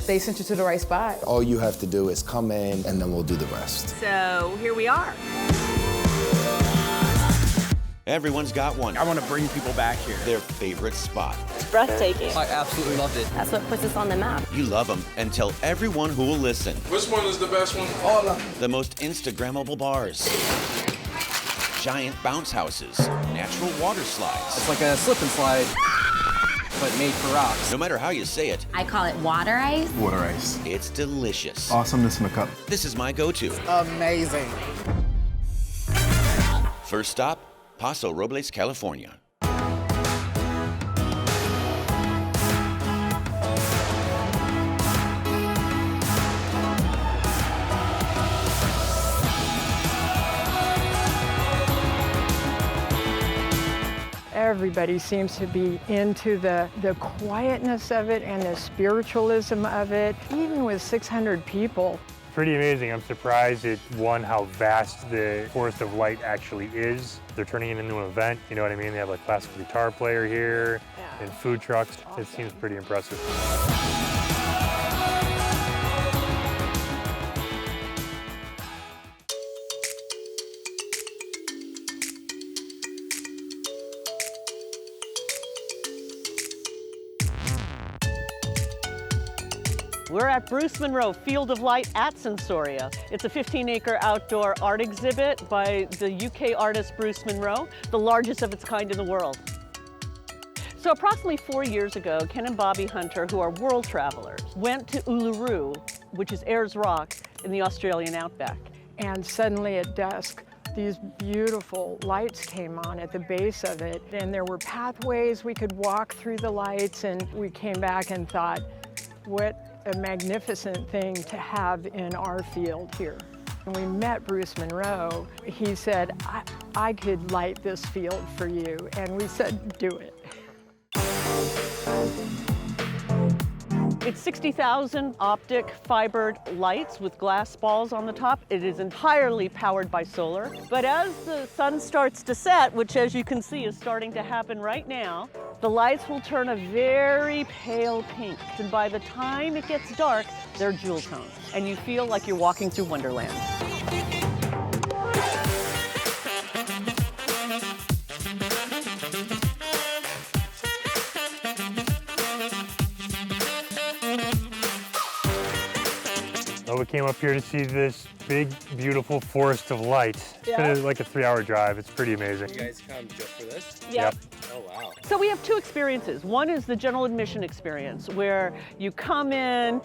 They sent you to the right spot. All you have to do is come in, and then we'll do the rest. So here we are. Everyone's got one. I want to bring people back here. Their favorite spot. It's breathtaking. I absolutely loved it. That's what puts us on the map. You love them and tell everyone who will listen. Which one is the best one? All of them. The most Instagrammable bars. Giant bounce houses. Natural water slides. It's like a slip and slide, but made for rocks. No matter how you say it. I call it water ice. Water ice. It's delicious. Awesomeness in a cup. This is my go-to. Amazing. First stop, Paso Robles, California. Everybody seems to be into the quietness of it and the spiritualism of it, even with 600 people. Pretty amazing. I'm surprised at, one, how vast the Forest of Light actually is. They're turning it into an event, you know what I mean? They have a classical guitar player here and food trucks. It seems pretty impressive. We're at Bruce Monroe Field of Light at Sensoria. It's a 15-acre outdoor art exhibit by the UK artist Bruce Monroe, the largest of its kind in the world. So approximately 4 years ago, Ken and Bobby Hunter, who are world travelers, went to Uluru, which is Ayers Rock in the Australian outback. And suddenly at dusk, these beautiful lights came on at the base of it, and there were pathways we could walk through the lights, and we came back and thought, what a magnificent thing to have in our field here. When we met Bruce Monroe, he said, I could light this field for you. And we said, do it. It's 60,000 optic fibered lights with glass balls on the top. It is entirely powered by solar. But as the sun starts to set, which as you can see is starting to happen right now, the lights will turn a very pale pink. And by the time it gets dark, they're jewel tones. And you feel like you're walking through Wonderland. Well, we came up here to see this big, beautiful Forest of Light. It's been like a 3-hour drive. It's pretty amazing. You guys come just for this? Yep. Oh, wow. So we have two experiences. One is the general admission experience, where you come in,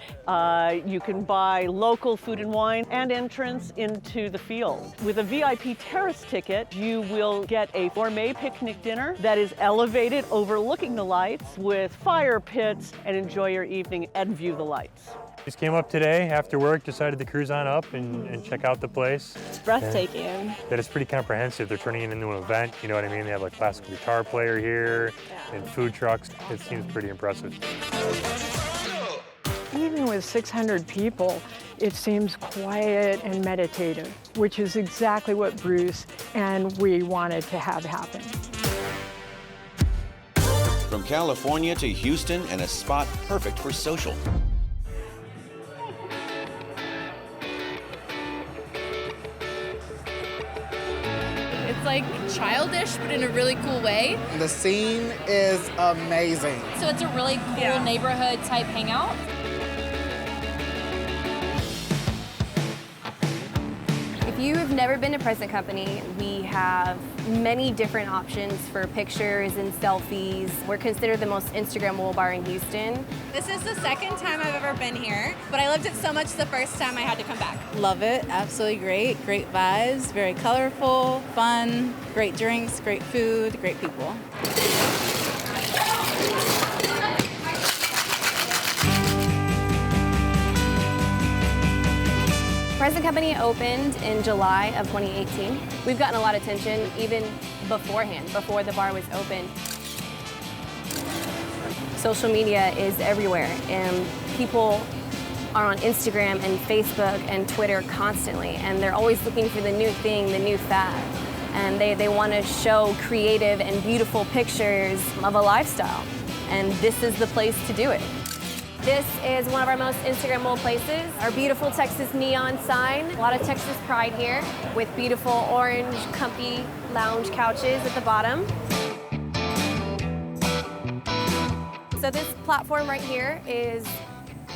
you can buy local food and wine and entrance into the field. With a VIP terrace ticket, you will get a gourmet picnic dinner that is elevated overlooking the lights with fire pits, and enjoy your evening and view the lights. Just came up today after work, decided to cruise on up and check out the place. It's breathtaking. That is pretty comprehensive. They're turning it into an event, you know what I mean? They have a classical guitar player here and food trucks. It seems pretty impressive. Even with 600 people, it seems quiet and meditative, which is exactly what Bruce and we wanted to have happen. From California to Houston, and a spot perfect for social. It's like childish, but in a really cool way. The scene is amazing. So it's a really cool neighborhood type hangout. If you have never been to Present Company, we have many different options for pictures and selfies. We're considered the most Instagrammable bar in Houston. This is the second time I've ever been here, but I loved it so much the first time I had to come back. Love it, absolutely great. Great vibes, very colorful, fun, great drinks, great food, great people. Present Company opened in July of 2018. We've gotten a lot of attention even beforehand, before the bar was open. Social media is everywhere, and people are on Instagram and Facebook and Twitter constantly, and they're always looking for the new thing, the new fad. And they want to show creative and beautiful pictures of a lifestyle, and this is the place to do it. This is one of our most Instagrammable places. Our beautiful Texas neon sign. A lot of Texas pride here with beautiful orange, comfy lounge couches at the bottom. So this platform right here is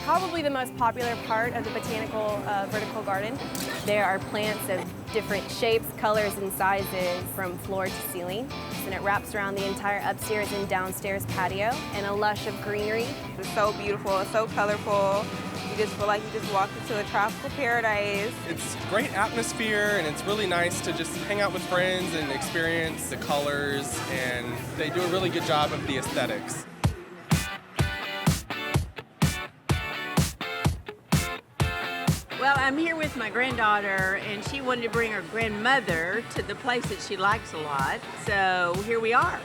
probably the most popular part of the botanical vertical garden. There are plants of different shapes, colors, and sizes from floor to ceiling. And it wraps around the entire upstairs and downstairs patio and a lush of greenery. It's so beautiful, it's so colorful. You just feel like you just walked into a tropical paradise. It's great atmosphere, and it's really nice to just hang out with friends and experience the colors, and they do a really good job of the aesthetics. Well, I'm here with my granddaughter, and she wanted to bring her grandmother to the place that she likes a lot, so here we are.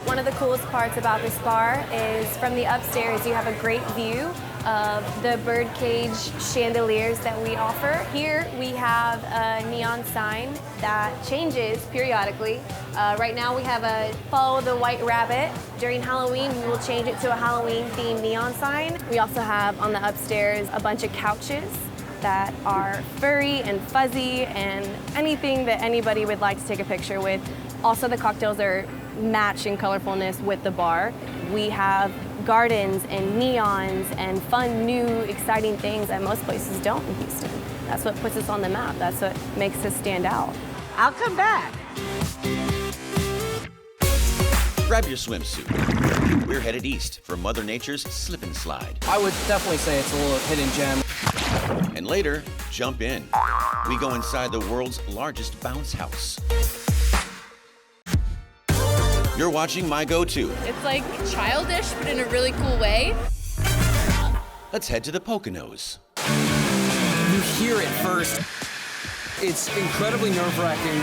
One of the coolest parts about this bar is from the upstairs, you have a great view of the birdcage chandeliers that we offer. Here we have a neon sign that changes periodically. Right now we have a follow the white rabbit. During Halloween, we will change it to a Halloween themed neon sign. We also have on the upstairs a bunch of couches that are furry and fuzzy and anything that anybody would like to take a picture with. Also, the cocktails are match in colorfulness with the bar. We have gardens and neons and fun, new, exciting things that most places don't in Houston. That's what puts us on the map. That's what makes us stand out. I'll come back. Grab your swimsuit. We're headed east for Mother Nature's Slip and Slide. I would definitely say it's a little hidden gem. And later, jump in. We go inside the world's largest bounce house. You're watching My Go-To. It's like childish, but in a really cool way. Let's head to the Poconos. You hear it first. It's incredibly nerve-wracking.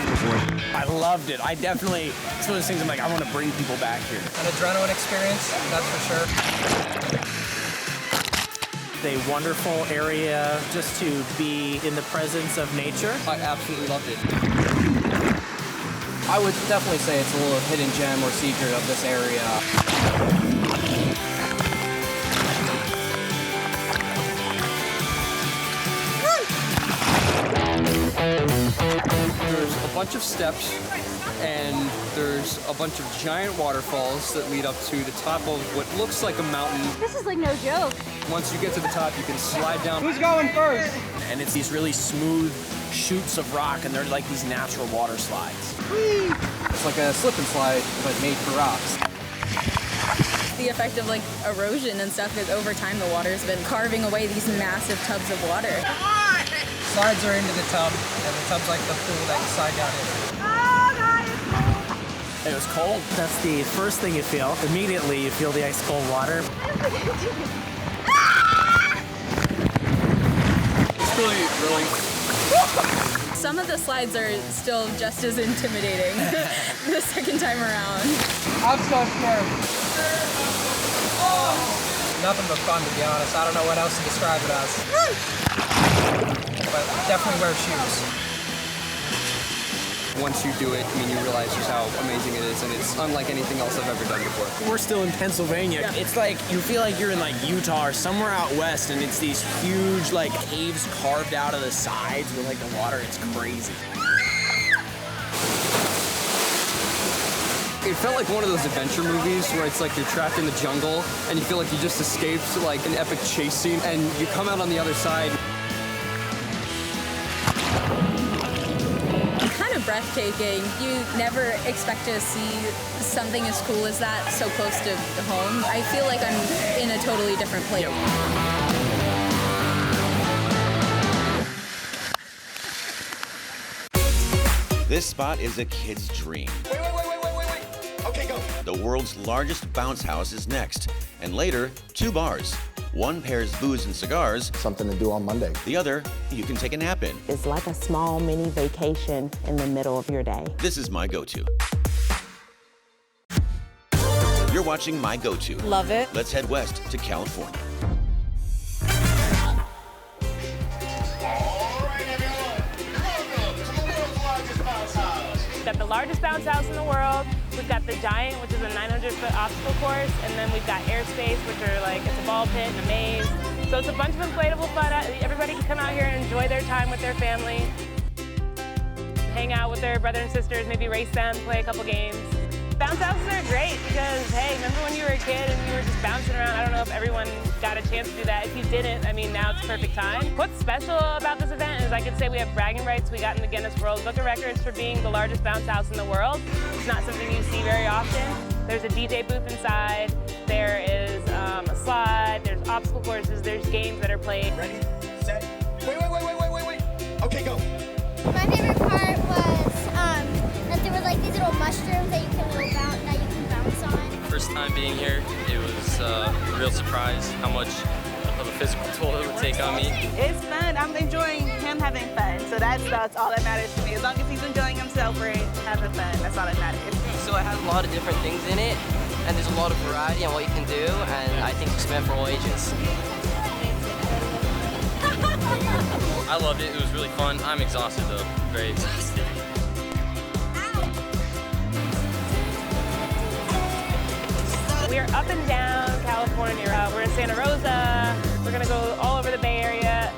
I loved it. It's one of those things I'm like, I want to bring people back here. An adrenaline experience, that's for sure. A wonderful area just to be in the presence of nature. I absolutely loved it. I would definitely say it's a little hidden gem or secret of this area. There's a bunch of steps, and there's a bunch of giant waterfalls that lead up to the top of what looks like a mountain. This is like no joke. Once you get to the top, you can slide down. Who's going first? And it's these really smooth chutes of rock, and they're like these natural water slides. It's like a slip and slide, but made for rocks. The effect of like erosion and stuff is over time the water's been carving away these massive tubs of water. Slides are into the tub, and the tub's like the pool that you slide down into. It was cold. That's the first thing you feel. Immediately you feel the ice cold water. It's really Some of the slides are still just as intimidating the second time around. I'm so scared. Nothing but fun, to be honest. I don't know what else to describe it as. But definitely wear shoes. Once you do it, I mean, you realize just how amazing it is, and it's unlike anything else I've ever done before. We're still in Pennsylvania. Yeah. It's like, you feel like you're in like Utah or somewhere out west, and it's these huge like caves carved out of the sides with like the water. It's crazy. It felt like one of those adventure movies where it's like you're trapped in the jungle, and you feel like you just escaped like an epic chase scene, and you come out on the other side. Breathtaking. You never expect to see something as cool as that so close to home. I feel like I'm in a totally different place. This spot is a kid's dream. Wait. Okay, go. The world's largest bounce house is next. And later, 2 bars. One pairs booze and cigars. Something to do on Monday. The other, you can take a nap in. It's like a small mini vacation in the middle of your day. This is My Go-To. You're watching My Go-To. Love it. Let's head west to California. At the largest bounce house in the world, We've got the Giant, which is a 900-foot obstacle course, and then we've got Airspace, which are like, it's a ball pit and a maze. So it's a bunch of inflatable fun. Everybody can come out here and enjoy their time with their family. Hang out with their brothers and sisters, maybe race them, play a couple games. Bounce houses are great because, hey, remember when you were a kid and you were just bouncing around? I don't know if everyone got a chance to do that. If you didn't, I mean, now it's perfect time. What's special about this event is I could say we have bragging rights. We got in the Guinness World Book of Records for being the largest bounce house in the world. It's not something you see very often. There's a DJ booth inside. There is a slide. There's obstacle courses. There's games that are played. Ready, set, wait. Okay, go. My favorite part was that there were like these little mushrooms that you can bounce on. First time being here, it was a real surprise how much of a physical toll it would take on me. It's fun. I'm enjoying him having fun. So that's all that matters to me. As long as he's enjoying himself, we're having fun. That's all that matters. So it has a lot of different things in it, and there's a lot of variety on what you can do, and I think it's meant for all ages. I loved it. It was really fun. I'm exhausted though. Very exhausted. We are up and down California. We're in Santa Rosa. We're gonna go all over the Bay Area.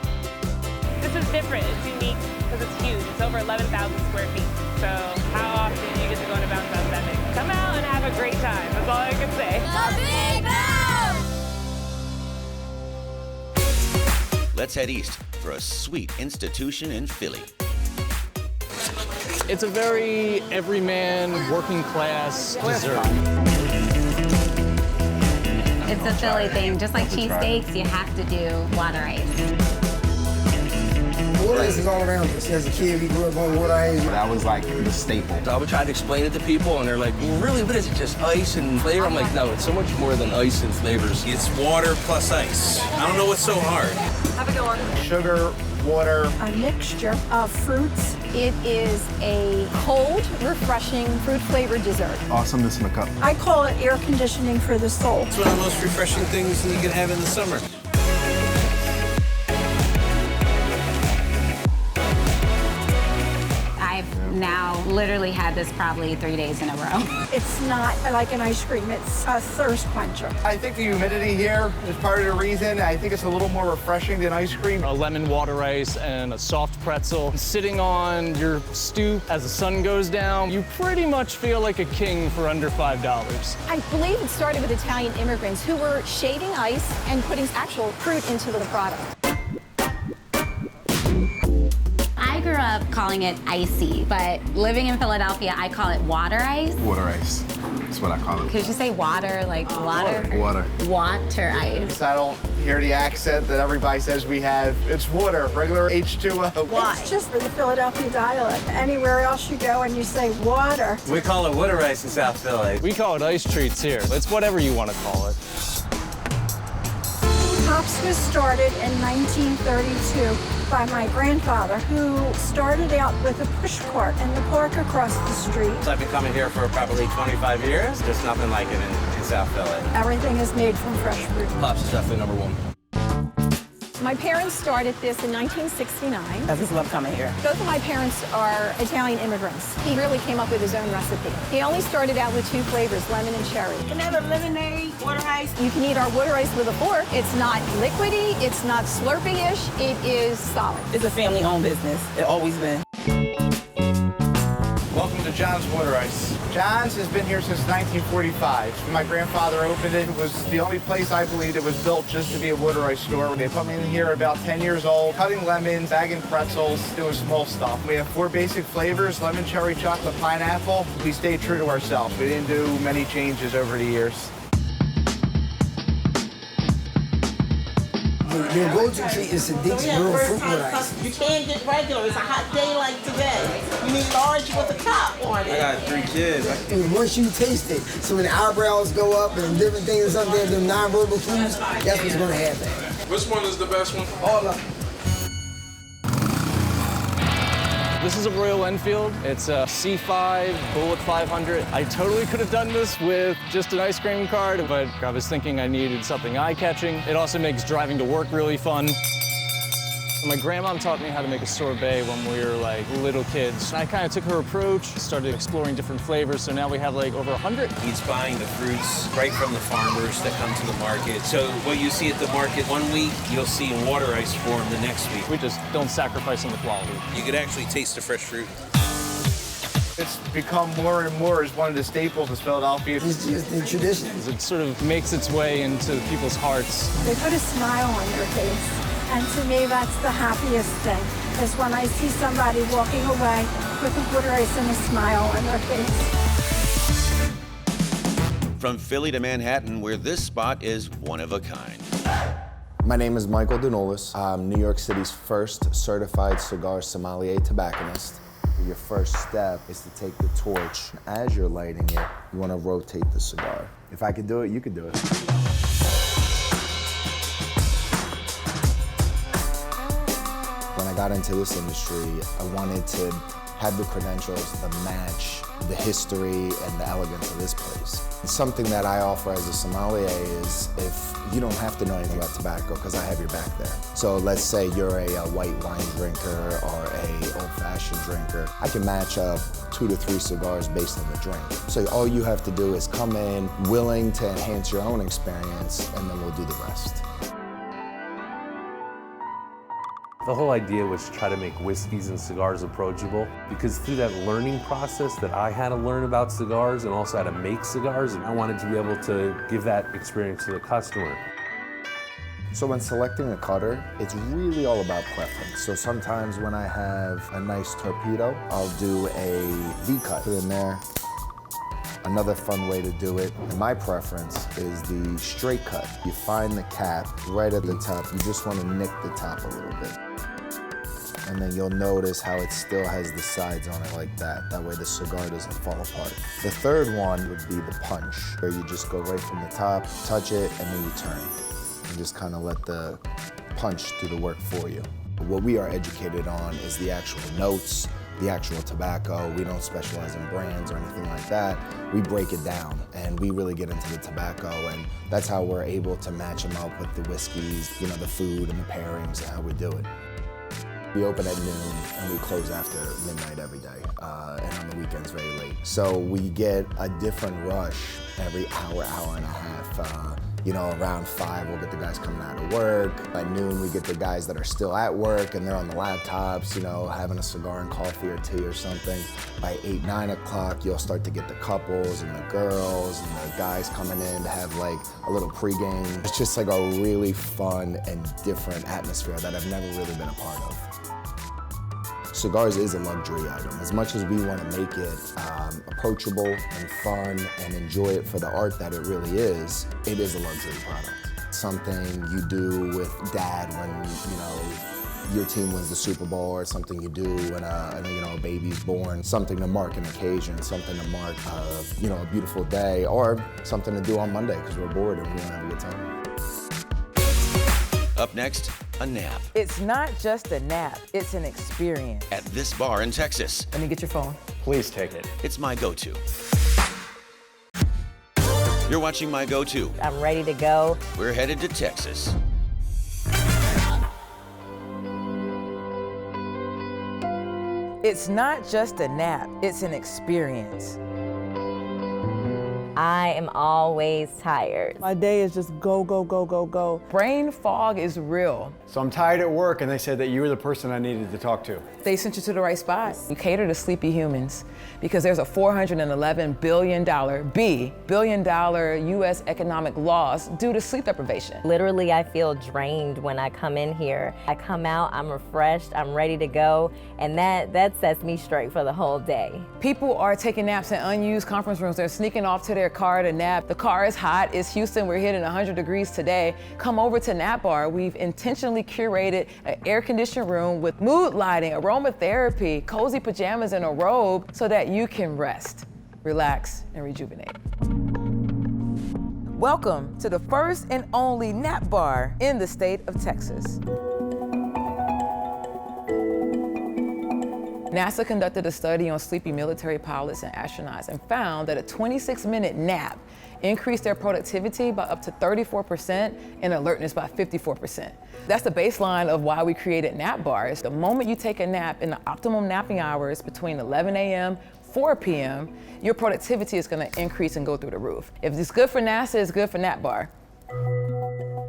This is different. It's unique because it's huge. It's over 11,000 square feet. So how often do you get to go into bounce house that big? Come out and have a great time. That's all I can say. The Big Bounce! Let's head east for a sweet institution in Philly. It's a very everyman, working class dessert. It's a Philly thing. Just like cheesesteaks, you have to do water ice. Water ice is all around us. As a kid, we grew up on water ice. That was like the staple. I would try to explain it to people, and they're like, well, really, what is it, just ice and flavor? I'm like, no, it's so much more than ice and flavors. It's water plus ice. I don't know what's so hard. Have a good one. Sugar, water. A mixture of fruits. It is a cold, refreshing, fruit-flavored dessert. Awesomeness in a cup. I call it air conditioning for the soul. It's one of the most refreshing things you can have in the summer. I've now literally had this probably 3 days in a row. It's not like an ice cream. It's a thirst quencher. I think the humidity here is part of the reason. I think it's a little more refreshing than ice cream. A lemon water ice and a soft pretzel. Sitting on your stoop as the sun goes down, you pretty much feel like a king for under $5. I believe it started with Italian immigrants who were shaving ice and putting actual fruit into the product. I grew up calling it icy, but living in Philadelphia, I call it water ice. Water ice. That's what I call it. Could you say water, like water? Water. Water ice. I don't hear the accent that everybody says we have. It's water, regular H2O. Why? It's just for the Philadelphia dialect. Anywhere else you go and you say water. We call it water ice in South Philly. We call it ice treats here. It's whatever you want to call it. Pops was started in 1932 by my grandfather, who started out with a push cart in the park across the street. So I've been coming here for probably 25 years. There's nothing like it in South Philly. Everything is made from fresh fruit. Pops is definitely number one. My parents started this in 1969. I just love coming here. Both of my parents are Italian immigrants. He really came up with his own recipe. He only started out with 2 flavors, lemon and cherry. Can I have a lemonade, water ice? You can eat our water ice with a fork. It's not liquidy, it's not slurpy-ish, it is solid. It's a family-owned business. It's always been. Welcome to John's Water Ice. John's has been here since 1945. When my grandfather opened it, it was the only place I believe that was built just to be a water ice store. They put me in here about 10 years old, cutting lemons, bagging pretzels, doing small stuff. We have 4 basic flavors, lemon, cherry, chocolate, pineapple. We stayed true to ourselves. We didn't do many changes over the years. Your go-to treat is Sadiq's grilled fruit water ice. You can't get regular. It's a hot day like today. You need large with a top on it. I got 3 kids. And once you taste it, so when the eyebrows go up and different things, something, the non-verbal cues, that's what's going to happen. Which one is the best one? All of them. This is a Royal Enfield. It's a C5 Bullet 500. I totally could have done this with just an ice cream cart, but I was thinking I needed something eye-catching. It also makes driving to work really fun. My grandmom taught me how to make a sorbet when we were like little kids. I kind of took her approach, started exploring different flavors, so now we have like over 100. He's buying the fruits right from the farmers that come to the market. So what you see at the market one week, you'll see in water ice form the next week. We just don't sacrifice on the quality. You could actually taste the fresh fruit. It's become more and more as one of the staples of Philadelphia. It's just the tradition. It sort of makes its way into people's hearts. They put a smile on their face. And to me, that's the happiest thing, is when I see somebody walking away with a water ice and a smile on their face. From Philly to Manhattan, where this spot is one of a kind. My name is Michael Denolis. I'm New York City's first certified cigar sommelier tobacconist. Your first step is to take the torch. As you're lighting it, you want to rotate the cigar. If I could do it, you could do it. When I got into this industry, I wanted to have the credentials that match the history and the elegance of this place. Something that I offer as a sommelier is if you don't have to know anything about tobacco because I have your back there. So let's say you're a white wine drinker or a old-fashioned drinker. I can match up 2 to 3 cigars based on the drink. So all you have to do is come in willing to enhance your own experience, and then we'll do the rest. The whole idea was to try to make whiskeys and cigars approachable, because through that learning process that I had to learn about cigars and also how to make cigars, I wanted to be able to give that experience to the customer. So when selecting a cutter, it's really all about preference. So sometimes when I have a nice torpedo, I'll do a V-cut. Put in there. Another fun way to do it, and my preference, is the straight cut. You find the cap right at the top. You just want to nick the top a little bit. And then you'll notice how it still has the sides on it like that. That way the cigar doesn't fall apart. The third one would be the punch, where you just go right from the top, touch it, and then you turn. And just kind of let the punch do the work for you. What we are educated on is the actual notes, the actual tobacco. We don't specialize in brands or anything like that. We break it down and we really get into the tobacco, and that's how we're able to match them up with the whiskeys, you know, the food and the pairings and how we do it. We open at noon and we close after midnight every day, and on the weekends very late. So we get a different rush every hour, hour and a half. You know, around 5, we'll get the guys coming out of work. By noon, we get the guys that are still at work and they're on the laptops, you know, having a cigar and coffee or tea or something. By 8, 9 o'clock, you'll start to get the couples and the girls and the guys coming in to have like a little pregame. It's just like a really fun and different atmosphere that I've never really been a part of. Cigars is a luxury item. As much as we want to make it approachable and fun and enjoy it for the art that it really is, it is a luxury product. Something you do with dad when, you know, your team wins the Super Bowl, or something you do when a baby's born, something to mark an occasion, something to mark a beautiful day, or something to do on Monday because we're bored and we want to have a good time. Up next, a nap. It's not just a nap, it's an experience. At this bar in Texas. Let me get your phone. Please take it. It's My Go-To. You're watching My Go-To. I'm ready to go. We're headed to Texas. It's not just a nap, it's an experience. I am always tired. My day is just go, go, go, go, go. Brain fog is real. So I'm tired at work, and they said that you were the person I needed to talk to. They sent you to the right spot. You cater to sleepy humans because there's a $411 billion U.S. economic loss due to sleep deprivation. Literally, I feel drained when I come in here. I come out, I'm refreshed, I'm ready to go, and that sets me straight for the whole day. People are taking naps in unused conference rooms. They're sneaking off to their car to nap. The car is hot. It's Houston. We're hitting 100 degrees today. Come over to Nap Bar. We've intentionally curated an air-conditioned room with mood lighting, aromatherapy, cozy pajamas, and a robe so that you can rest, relax, and rejuvenate. Welcome to the first and only Nap Bar in the state of Texas. NASA conducted a study on sleepy military pilots and astronauts and found that a 26-minute nap increase their productivity by up to 34% and alertness by 54%. That's the baseline of why we created nap bars. The moment you take a nap in the optimum napping hours between 11 a.m., 4 p.m., your productivity is gonna increase and go through the roof. If it's good for NASA, it's good for Nap Bar.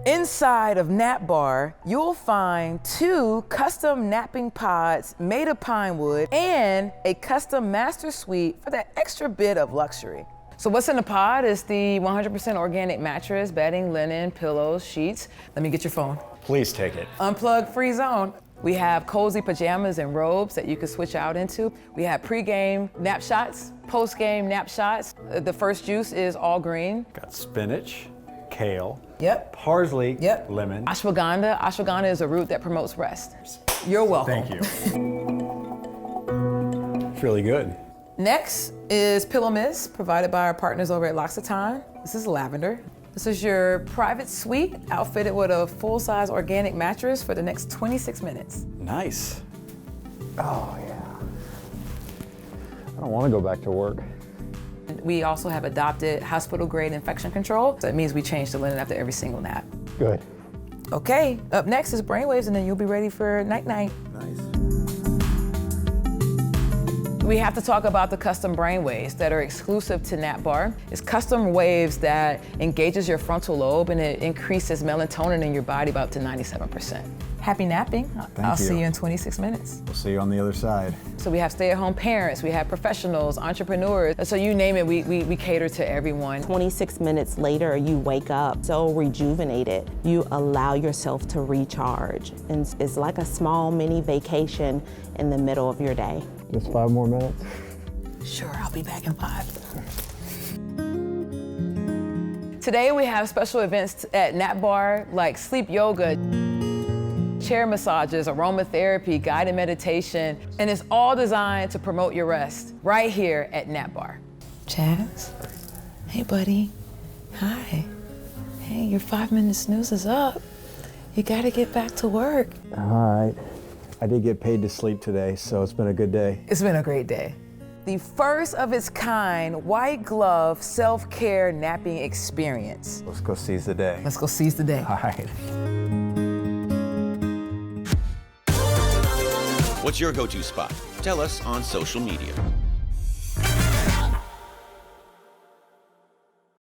Inside of Nap Bar, you'll find 2 custom napping pods made of pine wood and a custom master suite for that extra bit of luxury. So what's in the pod is the 100% organic mattress, bedding, linen, pillows, sheets. Let me get your phone. Please take it. Unplug free zone. We have cozy pajamas and robes that you can switch out into. We have pre-game nap shots, post-game nap shots. The first juice is all green. Got spinach, kale, yep, parsley, yep, lemon. Ashwagandha. Ashwagandha is a root that promotes rest. You're welcome. Thank you. It's really good. Next is Pillow Mist, provided by our partners over at L'Occitane. This is lavender. This is your private suite, outfitted with a full-size organic mattress for the next 26 minutes. Nice. Oh, yeah. I don't want to go back to work. We also have adopted hospital-grade infection control. So that means we change the linen after every single nap. Good. Okay, up next is brainwaves, and then you'll be ready for night-night. Nice. We have to talk about the custom brainwaves that are exclusive to Nap Bar. It's custom waves that engages your frontal lobe and it increases melatonin in your body by up to 97%. Happy napping. I'll see you in 26 minutes. We'll see you on the other side. So we have stay-at-home parents, we have professionals, entrepreneurs. So you name it, we cater to everyone. 26 minutes later, you wake up so rejuvenated. You allow yourself to recharge. And it's like a small mini vacation in the middle of your day. Just 5 more minutes? Sure, I'll be back in 5. Today we have special events at Nap Bar like sleep yoga, chair massages, aromatherapy, guided meditation, and it's all designed to promote your rest right here at Nap Bar. Chaz, hey buddy, hi. Hey, your 5-minute snooze is up. You gotta get back to work. All right. I did get paid to sleep today, so it's been a good day. It's been a great day. The first of its kind white glove self-care napping experience. Let's go seize the day. Let's go seize the day. All right. What's your go-to spot? Tell us on social media.